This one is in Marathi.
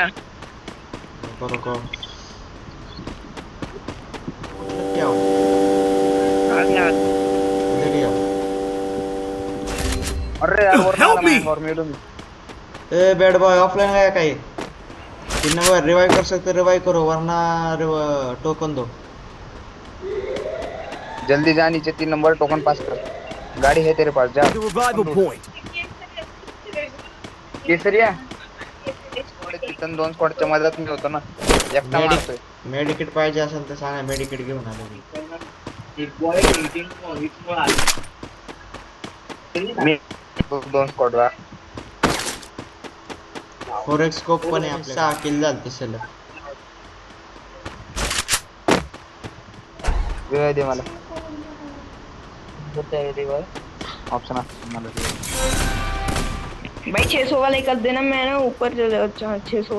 रुको रुको। क्या हो? आ गया। इधर ही आओ। अरे यार वरनं Help आला me! माझ्या मेलो मी. ए बैड बॉय ऑफलाइन गया कहीं? 3 नंबर रिवाइव कर सकते रिवाइव करो वरना टोकन दो। जल्दी जा नीचे 3 नंबर टोकन पास कर. गाडी है तेरे पास जा. The revival point. केसरिया तिथं 2 स्क्वॉडच्या मदत मी होतो ना. एकटा मारतोय. मेडिकिट पाहिजे असेल तर सांगा मेडिकिट घेऊन आलो मी. मी 2 स्क्वॉड रा. 4x स्कोप पण आहे आपल्या 6 किल झालते सलग. वेळ दे मला. ऑप्शन मला. भाई 600 वाला कर देना, मैं ना ऊपर चले अच्छा 600